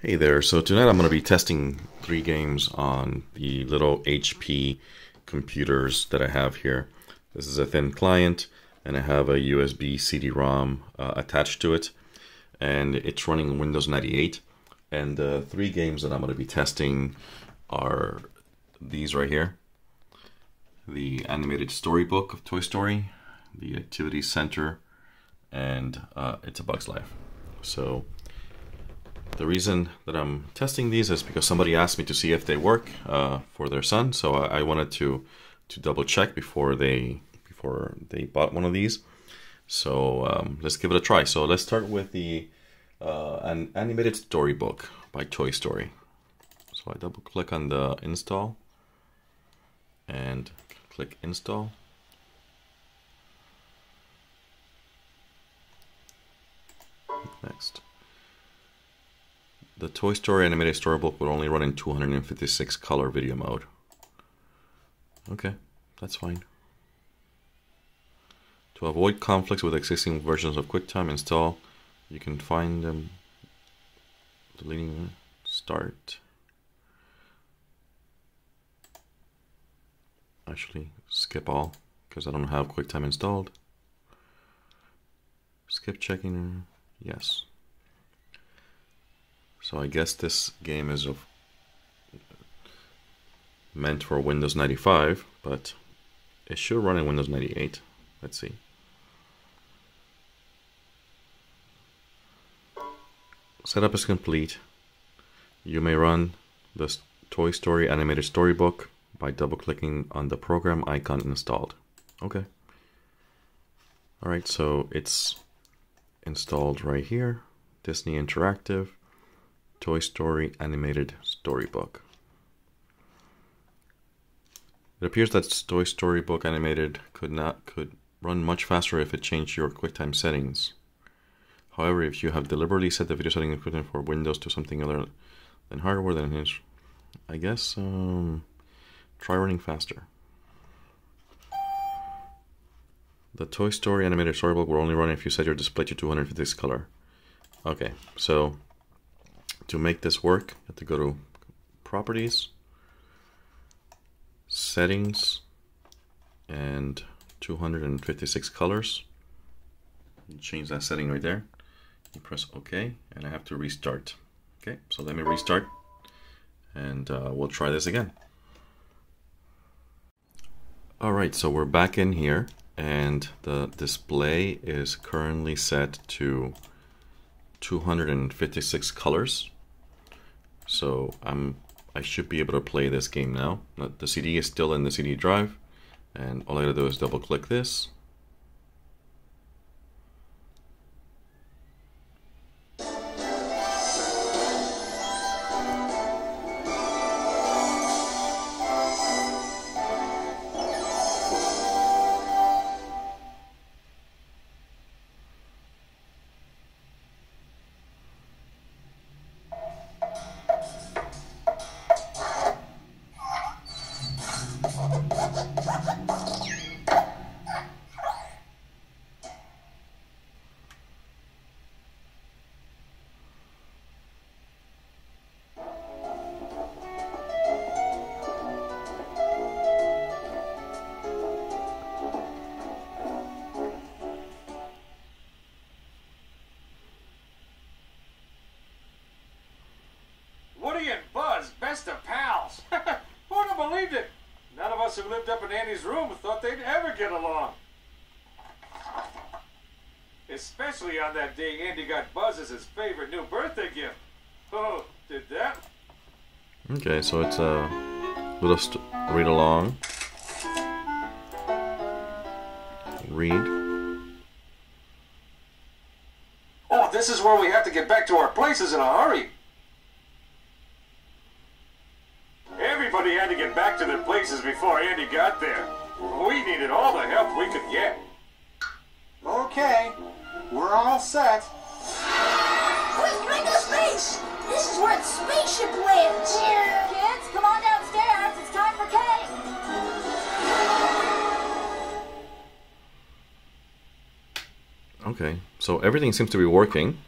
Hey there, so tonight I'm going to be testing 3 games on the little HP computers that I have here. This is a thin client and I have a USB CD-ROM attached to it, and it's running Windows 98. And the 3 games that I'm going to be testing are these right here: the animated storybook of Toy Story, the Activity Center, and It's a Bug's Life. So the reason that I'm testing these is because somebody asked me to see if they work for their son, so I wanted to double check before they bought one of these. So let's give it a try. So let's start with the an animated storybook by Toy Story. So I double click on the install and click install. Next. The Toy Story animated storybook will only run in 256 color video mode. Okay, that's fine. To avoid conflicts with existing versions of QuickTime install, you can find them deleting start. Actually, skip all because I don't have QuickTime installed. Skip checking, yes. So I guess this game is meant for Windows 95, but it should run in Windows 98. Let's see. Setup is complete. You may run the Toy Story animated storybook by double-clicking on the program icon installed. Okay. Alright, so it's installed right here. Disney Interactive Toy Story animated storybook. It appears that Toy Story book animated could run much faster if it changed your QuickTime settings. However, if you have deliberately set the video setting equipment for Windows to something other than hardware, then I guess try running faster. The Toy Story animated storybook will only run if you set your display to 256 color. Okay, so to make this work, you have to go to Properties, Settings, and 256 colors. You change that setting right there. You press OK, and I have to restart. Okay, so let me restart, and we'll try this again. Alright, so we're back in here, and the display is currently set to 256 colors. So I should be able to play this game now. The CD is still in the CD drive, and all I gotta do is double click this. Best of pals. Who would have believed it? None of us who lived up in Andy's room thought they'd ever get along. Especially on that day Andy got Buzz as his favorite new birthday gift. Oh, did that? Okay, so it's a little read along. Read. Oh, this is where we have to get back to our places in a hurry. Everybody had to get back to their places before Andy got there. We needed all the help we could get. Okay, we're all set. Quick, drink of space! This is where the spaceship lives! Kids, come on downstairs. It's time for cake! Okay, so everything seems to be working.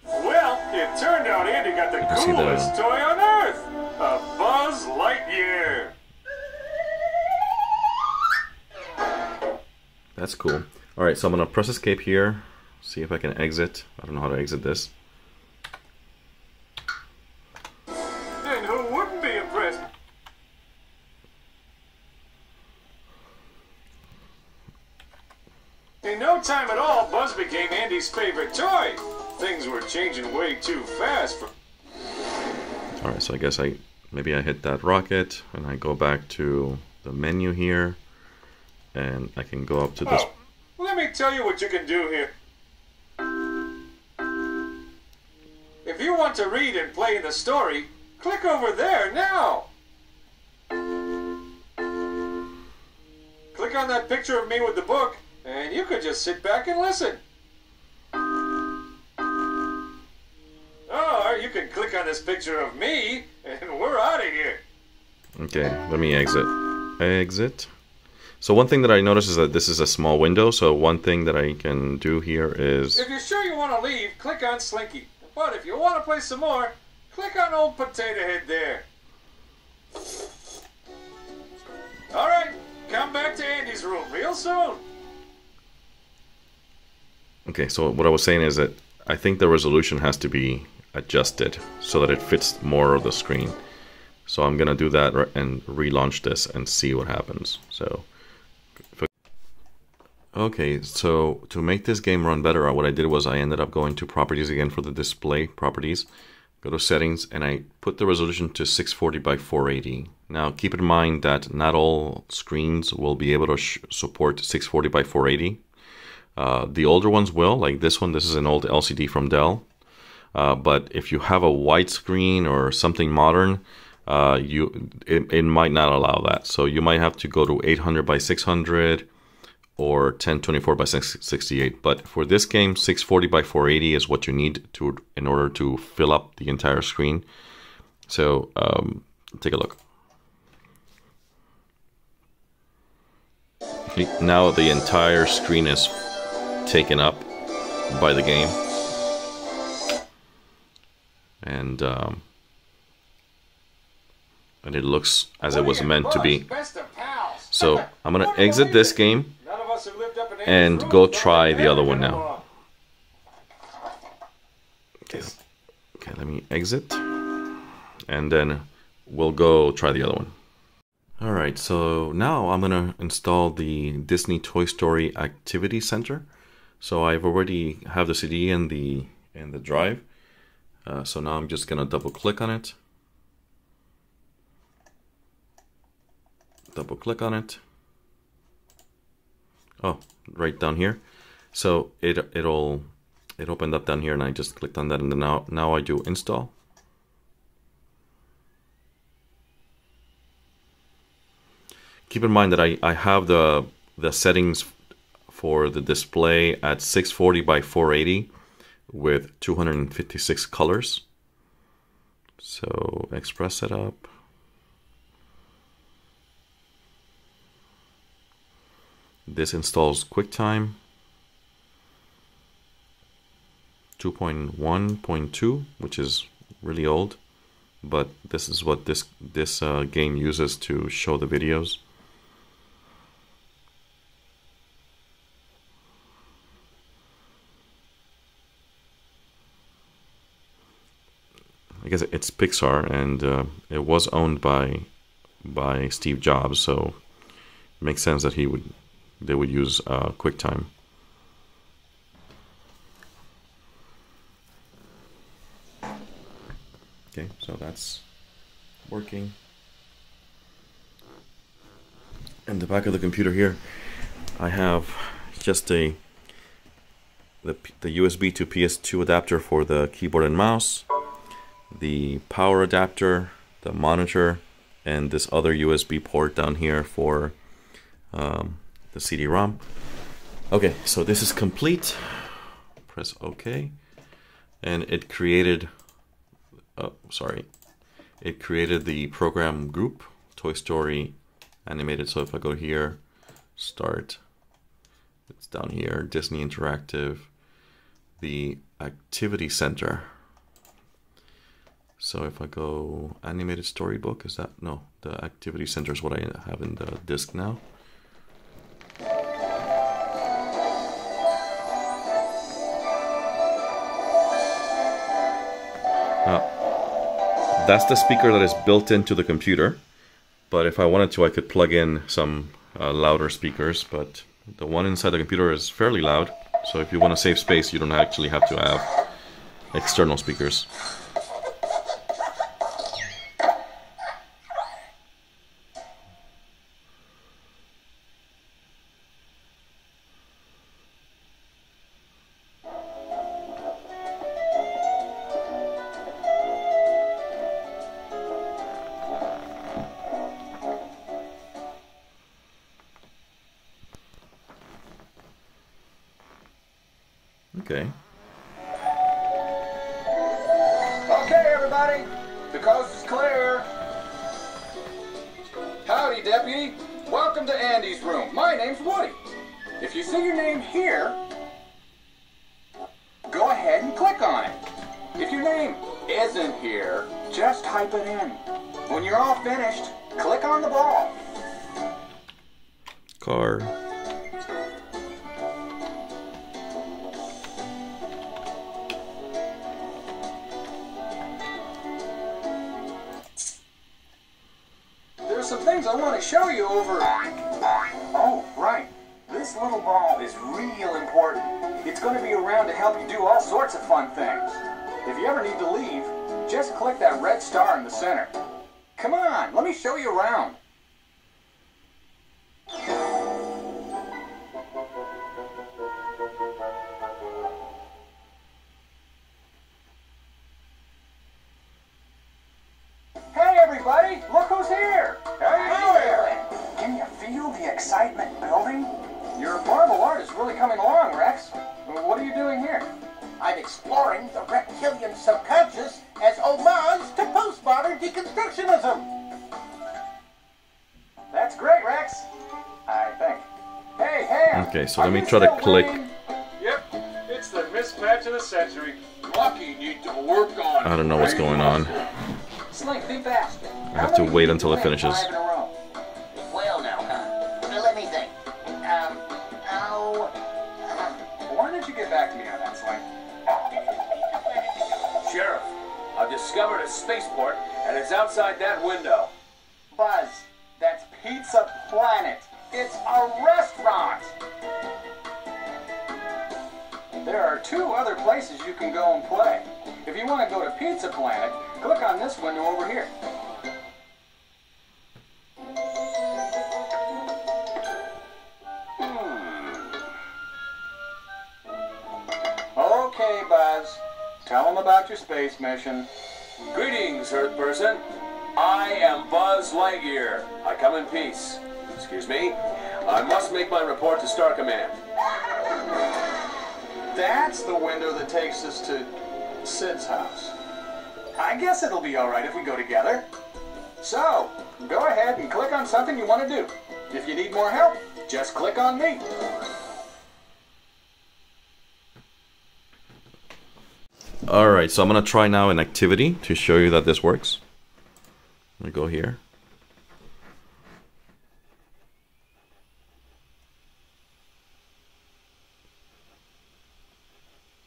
Well, it turned out Andy got the can see the- coolest toy on Earth! A Buzz Lightyear! That's cool. Alright, so I'm going to press escape here. See if I can exit. I don't know how to exit this. And who wouldn't be impressed? In no time at all, Buzz became Andy's favorite toy. Things were changing way too fast for... Alright, so I guess maybe I hit that rocket and I go back to the menu here and I can go up to this. Oh, let me tell you what you can do here. If you want to read and play in the story, click over there now. Click on that picture of me with the book, and you could just sit back and listen. Or you can click on this picture of me, and we're out of here. Okay, let me exit. Exit. So one thing that I noticed is that this is a small window, so one thing that I can do here is... If you're sure you want to leave, click on Slinky. But if you want to play some more, click on Old Potato Head there. Alright, come back to Andy's room real soon. Okay, so what I was saying is that I think the resolution has to be adjusted so that it fits more of the screen. So I'm gonna do that and relaunch this and see what happens. So, okay, so to make this game run better, what I did was I ended up going to properties again for the display properties. Go to settings and I put the resolution to 640 by 480. Now keep in mind that not all screens will be able to support 640 by 480. The older ones will, like this one. This is an old LCD from Dell. But if you have a widescreen or something modern, it might not allow that. So you might have to go to 800 by 600 or 1024 by 668. But for this game, 640 by 480 is what you need in order to fill up the entire screen. So take a look. Now the entire screen is taken up by the game. And it looks as it was meant to be. So I'm gonna exit this game and go try the other one now. Okay, let me exit and then we'll go try the other one. Alright, so now I'm gonna install the Disney Toy Story Activity Center. So I've already have the CD in the drive. So now I'm just gonna double click on it. Double click on it. Oh, right down here. So it opened up down here and I just clicked on that and then now I do install. Keep in mind that I have the settings for the display at 640 by 480 with 256 colors. So Express setup. This installs QuickTime 2.1.2, which is really old, but this is what this game uses to show the videos. I guess it's Pixar, and it was owned by Steve Jobs, so it makes sense that they would use QuickTime. Okay, so that's working. In the back of the computer here, I have just the USB to PS2 adapter for the keyboard and mouse, the power adapter, the monitor, and this other USB port down here for the CD-ROM. Okay, so this is complete. Press OK, and it created. It created the program group, Toy Story Animated. So if I go here, Start, it's down here, Disney Interactive, the Activity Center. So if I go animated storybook, is that, no, the activity center is what I have in the disk now. That's the speaker that is built into the computer, but if I wanted to, I could plug in some louder speakers, but the one inside the computer is fairly loud, so if you want to save space, you don't actually have to have external speakers. Okay. Okay, everybody. The coast is clear. Howdy, Deputy. Welcome to Andy's room. My name's Woody. If you see your name here, go ahead and click on it. If your name isn't here, just type it in. When you're all finished, click on the ball. Car. There's some things I want to show you over. Oh, right. This little ball is real important. It's going to be around to help you do all sorts of fun things. If you ever need to leave, just click that red star in the center. Come on, let me show you around. Hey everybody, look who's here! Hey there! Can you feel the excitement building? Your marble art is really coming along, Rex. What are you doing here? I'm exploring the reptilian subconscious as homage to postmodern deconstructionism. That's great, Rex. I think. Hey, Ham! Okay, so are let me you try to still click. winning? Yep, it's the mismatch of the century. Lucky need to work on. I don't know what's going on. Slink, be fast. I have to wait until it finishes. Well, now, let me think. Why don't you get back to me on that, Slink? Sheriff, I've discovered a spaceport, and it's outside that window. Buzz, that's Pizza Planet. It's a restaurant. There are 2 other places you can go and play. If you want to go to Pizza Planet, click on this window over here. Okay, Buzz. Tell them about your space mission. Greetings, Earth person. I am Buzz Lightyear. I come in peace. Excuse me. I must make my report to Star Command. That's the window that takes us to Sid's house. I guess it'll be all right if we go together. So, go ahead and click on something you want to do. If you need more help, just click on me. Alright, so I'm going to try now an activity to show you that this works. I'm going to go here.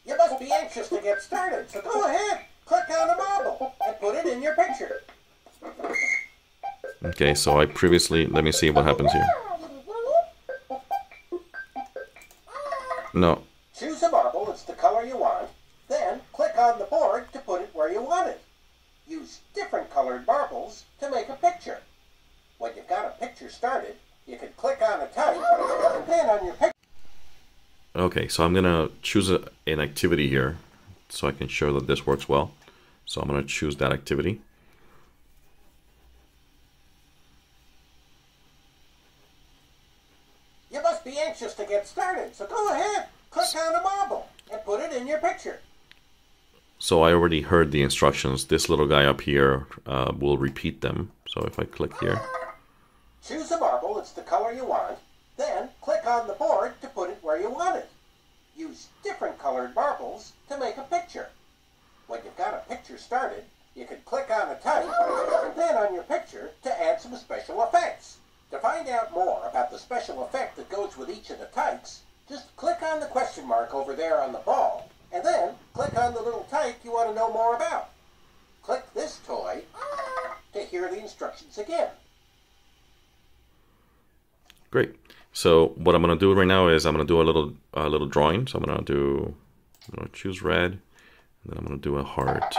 You must be anxious to get started, so go ahead. Click on the marble and put it in your picture. Okay, so I previously, let me see what happens here. No. Choose a marble that's the color you want. Then click on the board to put it where you want it. Use different colored marbles to make a picture. When you've got a picture started, you can click on a type and then on your picture. Okay, so I'm going to choose an activity here so I can show that this works well. So I'm going to choose that activity. You must be anxious to get started, so go ahead. Click on a marble and put it in your picture. So I already heard the instructions. This little guy up here will repeat them. So if I click here. Choose a marble that's the color you want. Then click on the board to put it where you want it. Use different colored marbles to make a picture. When you've got a picture started, You can click on a type and then on your picture to add some special effects. To find out more about the special effect that goes with each of the types, just click on the question mark over there on the ball, and then click on the little type you want to know more about. Click this toy to hear the instructions again. Great. So what I'm going to do right now is I'm going to do a little drawing. So I'm going to choose red, and then I'm going to do a heart.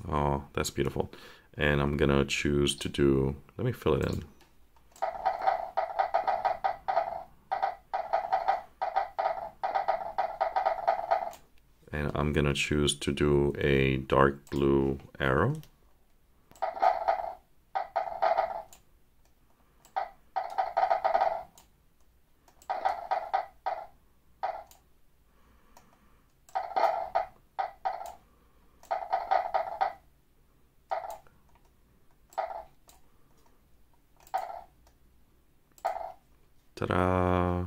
Oh, that's beautiful. And I'm going to choose to do, let me fill it in. And I'm going to choose to do a dark blue arrow. Ta-da!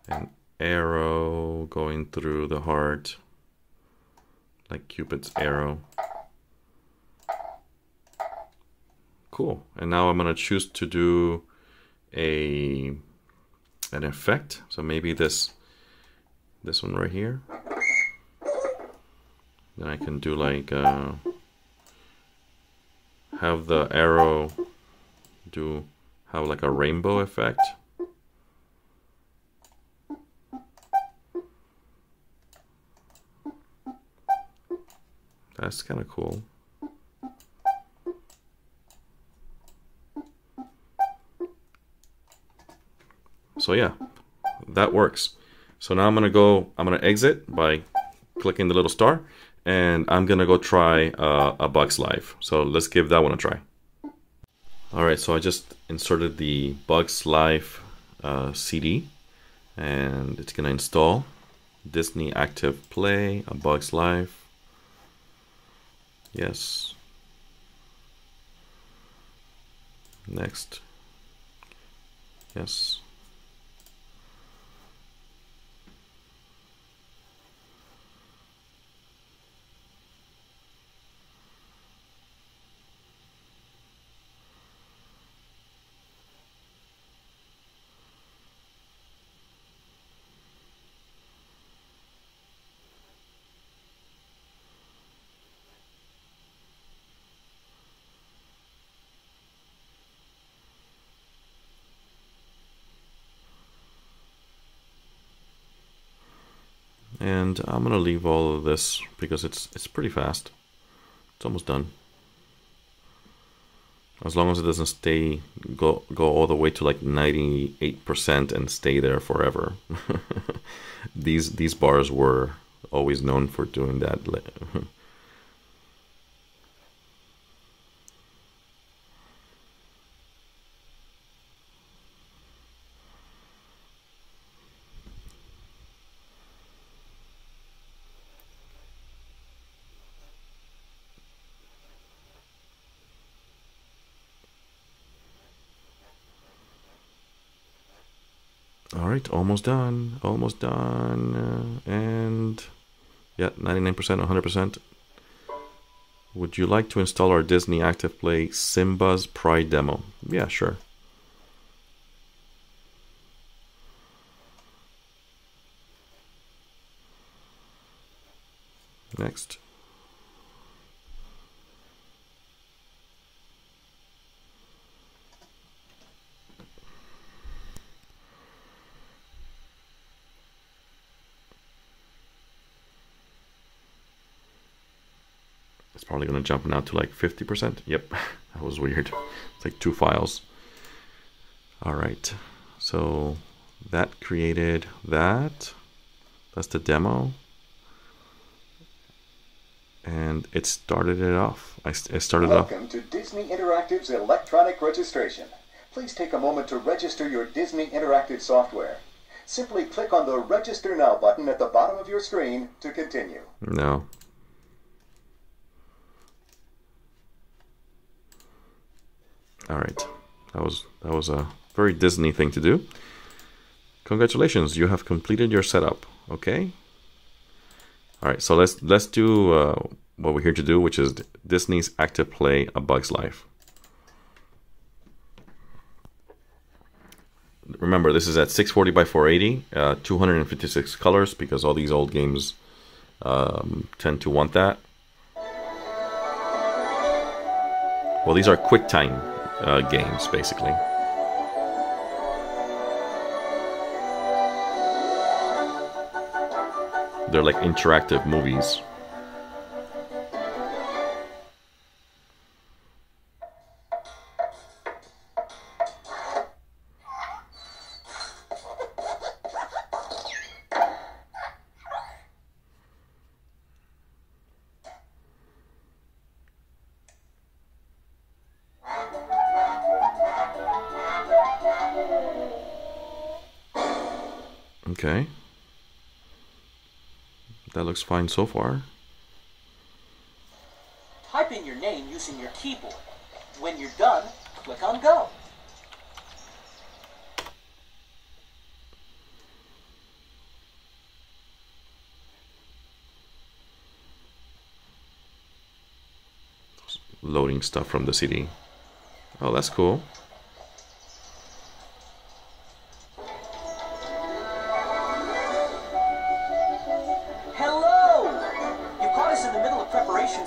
An arrow going through the heart, like Cupid's arrow. Cool. And now I'm going to choose to do an effect. So maybe this one right here. Then I can do like have the arrow have like a rainbow effect. That's kind of cool. So yeah, that works. So now I'm gonna exit by clicking the little star, and I'm gonna go try a Bugs Life. So let's give that one a try. All right, so I just inserted the Bugs Life CD, and it's gonna install Disney Active Play, A Bugs Life. Yes. Next. Yes. And I'm gonna leave all of this because it's pretty fast. It's almost done. As long as it doesn't go all the way to like 98% and stay there forever. These bars were always known for doing that. All right, almost done, and yeah, 99%, 100%. Would you like to install our Disney Active Play Simba's Pride demo? Yeah, sure. Next. It's probably going to jump now to like 50%. Yep, that was weird. It's like 2 files. All right, so that created that. That's the demo. And it started it off. It started off. Welcome to Disney Interactive's electronic registration. Please take a moment to register your Disney Interactive software. Simply click on the Register Now button at the bottom of your screen to continue. No. All right, that was Very Disney thing to do. Congratulations, you have completed your setup. Okay. All right, so let's do what we're here to do, which is Disney's Active Play: A Bug's Life. Remember, this is at 640 by 480, 256 colors, because all these old games tend to want that. Well, these are QuickTime games, basically. They're like interactive movies. Okay. That looks fine so far. Type in your name using your keyboard. When you're done, click on Go. Loading stuff from the CD. Oh, that's cool.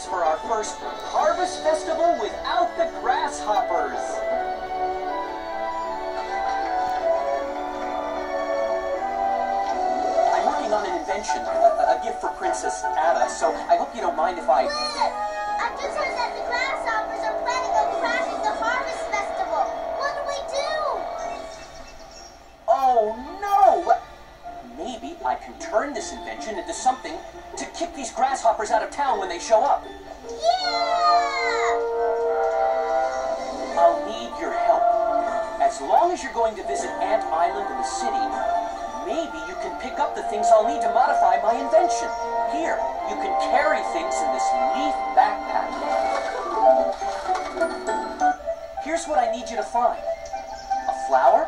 For our first Harvest Festival without the grasshoppers. I'm working on an invention, a gift for Princess Ada, so I hope you don't mind if I... I just heard that the grasshoppers are planning on crashing the Harvest Festival. What do we do? Oh no! Maybe I can turn this invention into something to kick these grasshoppers out of town when they show up. Yeah! I'll need your help. As long as you're going to visit Ant Island in the city, maybe you can pick up the things I'll need to modify my invention. Here, you can carry things in this leaf backpack. Here's what I need you to find. A flower,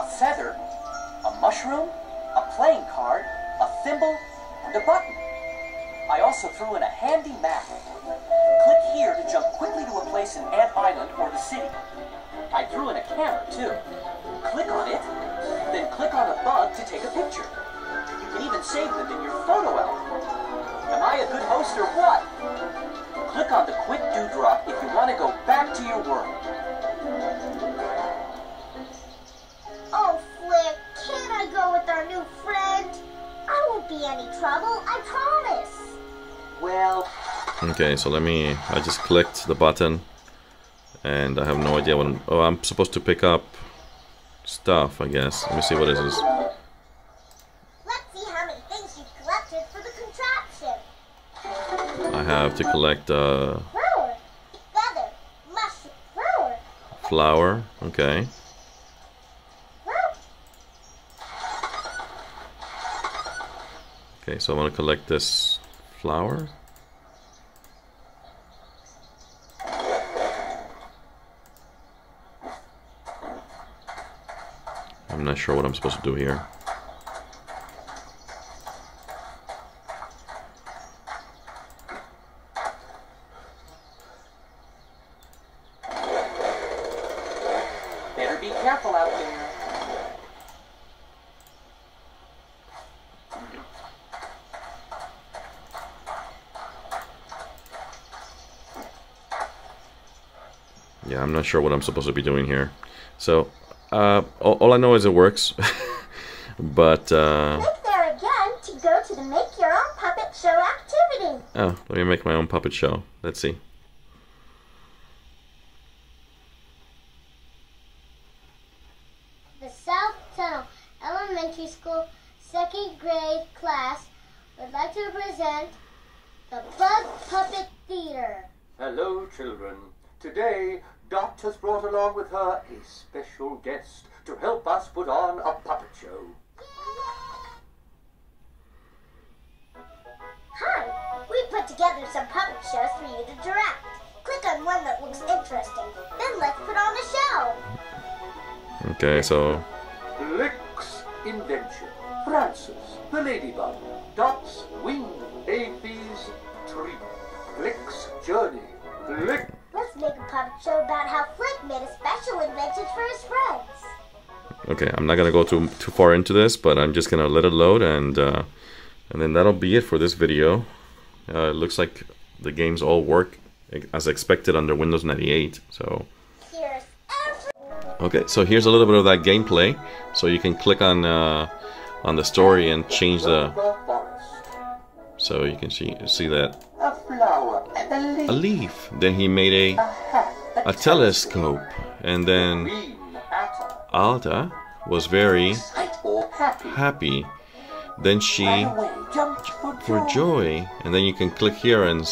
a feather, a mushroom, a playing card, a thimble, and a button. I also threw in a handy map. Click here to jump quickly to a place in Ant Island or the city. I threw in a camera too. Click on it, then click on a bug to take a picture. You can even save them in your photo album. Am I a good host or what? Click on the quick dewdrop if you want to go back to your world. Oh, Flick, can't I go with our new friend? I won't be any trouble, I promise. Well... Okay, so I just clicked the button and I have no idea what I'm supposed to pick up stuff, I guess. Let me see what it is. Let's see how many things you've collected for the contraption. I have to collect Flower, feather, mushroom, flower, okay. Okay, so I want to collect this flower. I'm not sure what I'm supposed to do here. Better be careful out there. Yeah, I'm not sure what I'm supposed to be doing here. So, all I know is it works. But, Click there again to go to the Make Your Own Puppet Show activity. oh, let me make my own puppet show. Let's see. The South Tunnel Elementary School 2nd grade class would like to present the Bug Puppet Theater. Hello, children. Today, Dot has brought along with her a special guest to help us put on a puppet show. Hi, we put together some puppet shows for you to direct. Click on one that looks interesting, then let's put on the show. Okay, so Flick's invention. Francis, the ladybug. Dot's wing. Aphies, tree. Flick's journey. Flick. Let's make a puppet show about how Flick made a special invention for his friends. okay, I'm not gonna go too far into this, but I'm just gonna let it load, and then that'll be it for this video. It looks like the games all work as expected under Windows 98. So Here's okay, so here's a little bit of that gameplay. So you can click on the story and change the. So you can see that A flower and a leaf. Then he made a telescope, and then green atom. Alta was very happy. Then she Away, jumped for joy, and then you can click here and